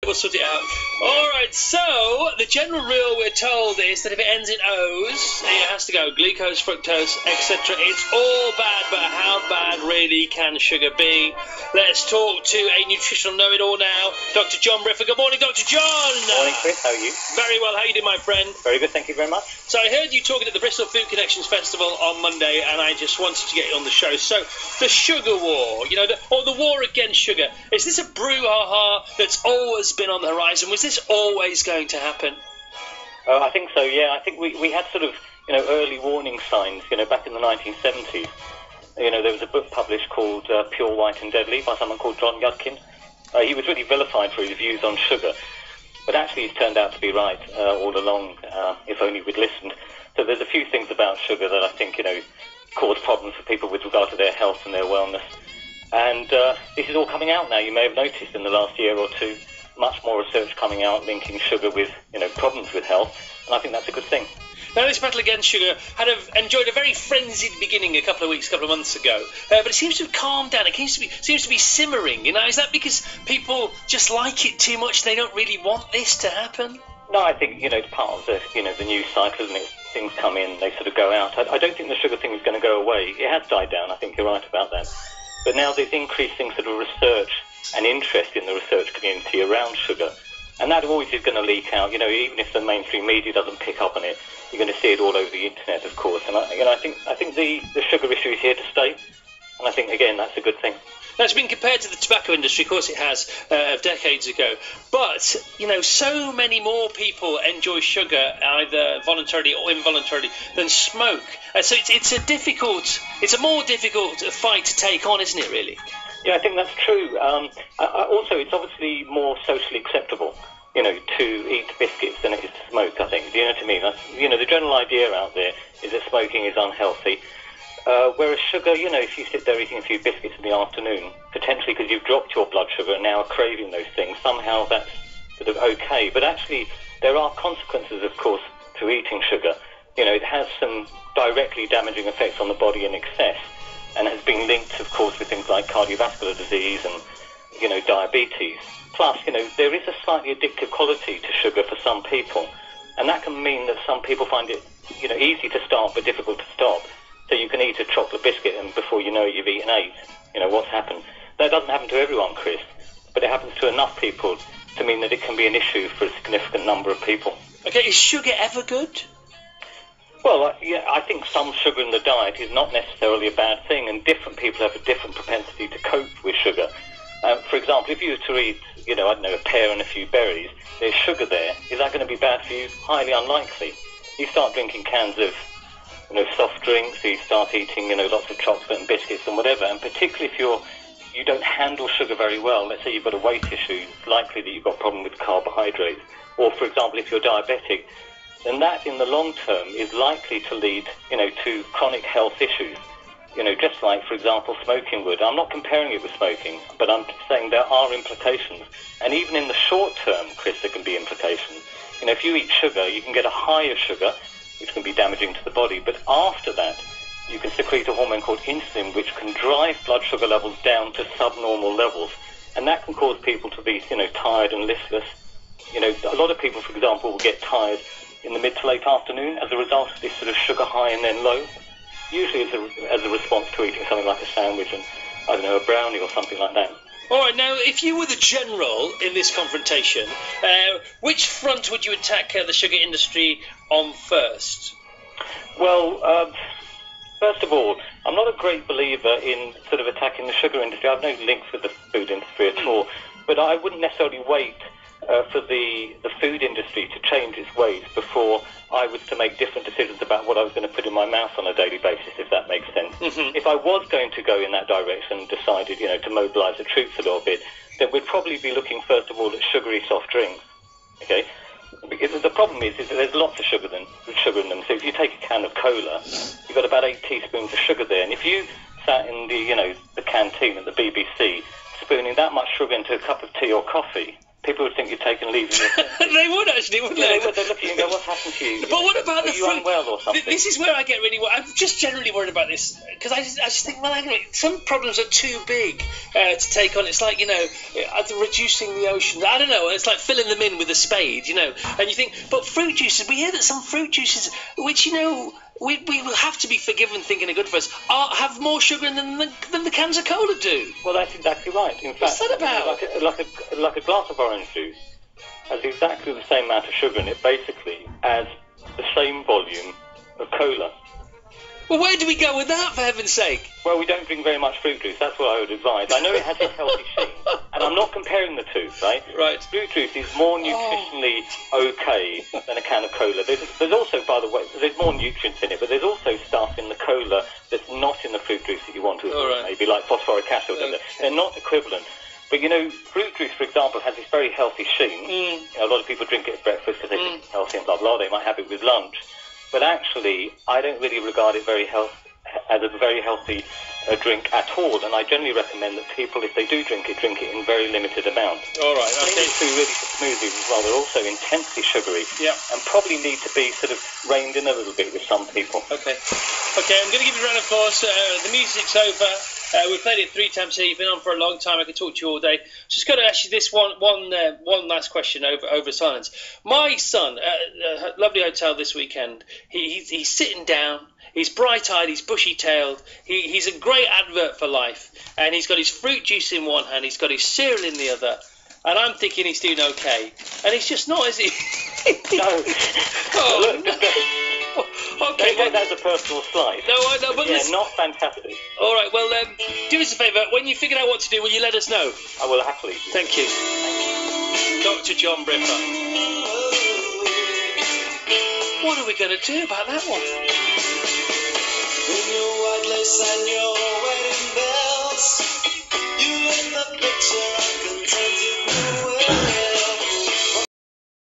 We'll sort it out. All right, so the general rule we're told is that if it ends in O's, it has to go glucose, fructose, etc. It's all bad, but how bad really can sugar be? Let's talk to a nutritional know-it-all now, Dr. John Briffa. Good morning, Dr. John. Morning, Chris. How are you? Very well. How are you doing, my friend? Very good, thank you very much. So I heard you talking at the Bristol Food Connections Festival on Monday, and I just wanted to get you on the show. So the sugar war, you know, or the war against sugar, is this a brouhaha that's always been on the horizon? Was this always going to happen? I think so, yeah. I think we had sort of, early warning signs, back in the 1970s. There was a book published called Pure, White and Deadly by someone called John Yudkin. He was really vilified for his views on sugar, but actually he's turned out to be right all along, if only we'd listened. So there's a few things about sugar that I think, cause problems for people with regard to their health and their wellness. And this is all coming out now. You may have noticed in the last year or two, much more research coming out linking sugar with, problems with health, and I think that's a good thing. Now, this battle against sugar enjoyed a very frenzied beginning a couple of months ago, but it seems to have calmed down. It seems to be simmering. Is that because people just like it too much? They don't really want this to happen? No, I think it's part of the the news cycle, isn't it? Things come in, they sort of go out. I don't think the sugar thing is going to go away. It has died down. I think you're right about that. But now there's increasing sort of research and interest in the research community around sugar, and that always is going to leak out. Even if the mainstream media doesn't pick up on it, you're going to see it all over the internet, of course. And I think the sugar issue is here to stay, and I think again that's a good thing. Now, it's been compared to the tobacco industry, of course it has, decades ago. But, so many more people enjoy sugar, either voluntarily or involuntarily, than smoke. So it's a more difficult fight to take on, isn't it, really? Yeah, I think that's true. Also, it's obviously more socially acceptable, to eat biscuits than it is to smoke, I think. Do you know what I mean? That's, the general idea out there is that smoking is unhealthy. Whereas sugar, if you sit there eating a few biscuits in the afternoon, potentially because you've dropped your blood sugar and now are craving those things, somehow that's sort of okay. But actually, there are consequences, of course, to eating sugar. It has some directly damaging effects on the body in excess, and has been linked, of course, with things like cardiovascular disease and, diabetes. Plus, there is a slightly addictive quality to sugar for some people, and that can mean that some people find it, easy to start but difficult to stop. So you can eat a chocolate biscuit and before you know it, you've eaten 8. What's happened? That doesn't happen to everyone, Chris, but it happens to enough people to mean that it can be an issue for a significant number of people. Okay, is sugar ever good? Well, I think some sugar in the diet is not necessarily a bad thing, and different people have a different propensity to cope with sugar. For example, if you were to eat, a pear and a few berries, there's sugar there. Is that going to be bad for you? Highly unlikely. You start drinking cans of soft drinks, you start eating, lots of chocolate and biscuits and whatever, and particularly if you don't handle sugar very well, let's say you've got a weight issue, it's likely that you've got a problem with carbohydrates. Or, for example, if you're diabetic, then that in the long term is likely to lead, to chronic health issues. Just like, for example, smoking would. I'm not comparing it with smoking, but I'm saying there are implications. And even in the short term, Chris, there can be implications. If you eat sugar, you can get a higher sugar, which can be damaging to the body. But after that, you can secrete a hormone called insulin, which can drive blood sugar levels down to subnormal levels. And that can cause people to be, tired and listless. A lot of people, for example, will get tired in the mid to late afternoon as a result of this sort of sugar high and then low. Usually it's as a response to eating something like a sandwich and, a brownie or something like that. All right, now, if you were the general in this confrontation, which front would you attack the sugar industry on first? Well, first of all, I'm not a great believer in sort of attacking the sugar industry. I have no links with the food industry at all, but I wouldn't necessarily wait for the food industry to change its ways before I was to make different decisions about what I was going to put in my mouth on a daily basis, if that makes sense. Mm-hmm. If I was going to go in that direction and decided, to mobilise the troops a little bit, then we'd probably be looking, first of all, at sugary soft drinks, okay? Because the problem is that there's lots of sugar in them. So if you take a can of cola, you've got about 8 teaspoons of sugar there. And if you sat in the canteen at the BBC, spooning that much sugar into a cup of tea or coffee, people would think you'd taken leave of your senses. They would actually, wouldn't Yeah, they? they would. They'd look at you and go, what's happened to you? But what about the Are you fruit? unwell or something? This is where I get really. I'm just generally worried about this because I just think, well, some problems are too big to take on. It's like, reducing the oceans. I don't know. It's like filling them in with a spade, And you think, but fruit juices. We hear that some fruit juices, which we will have to be forgiven thinking are good for us, have more sugar in them than the cans of cola do. Well, that's exactly right. In fact, What's that about? Like a glass of orange juice has exactly the same amount of sugar in it, basically, as the same volume of cola. Well, where do we go with that, for heaven's sake? Well, we don't drink very much fruit juice. That's what I would advise. I know it has a healthy sheen, and I'm not comparing the two, right? Right. Fruit juice is more nutritionally okay than a can of cola. There's also, by the way, there's more nutrients in it, but there's also stuff in the cola that's not in the fruit juice that you want to avoid, maybe like phosphoric acid. They're not equivalent. But, fruit juice, for example, has this very healthy sheen. A lot of people drink it at breakfast because they think it's healthy and blah, blah. They might have it with lunch. But actually, I don't really regard it as a very healthy drink at all. And I generally recommend that people, if they do drink it in very limited amounts. All right. Okay. These really for smoothies as well. They're also intensely sugary. Yeah. And probably need to be sort of reined in a little bit with some people. Okay. I'm going to give you a round of applause. The music's over. We've played it 3 times here. You've been on for a long time. I could talk to you all day. Just got to ask you this one last question over silence. My son, lovely hotel this weekend. He's sitting down. He's bright-eyed. He's bushy-tailed. He's a great advert for life. And he's got his fruit juice in one hand. He's got his cereal in the other. And I'm thinking he's doing okay. And he's just not, is he? No. Oh, Look, okay. Don't take that as a personal slight. No, I know, but listen. Not fantastic. All right, well, do us a favour. When you figure out what to do, will you let us know? I will happily. Thank you. Dr. John Briffa. What are we going to do about that one? In your white lace and your wedding bells, you lit the picture of contented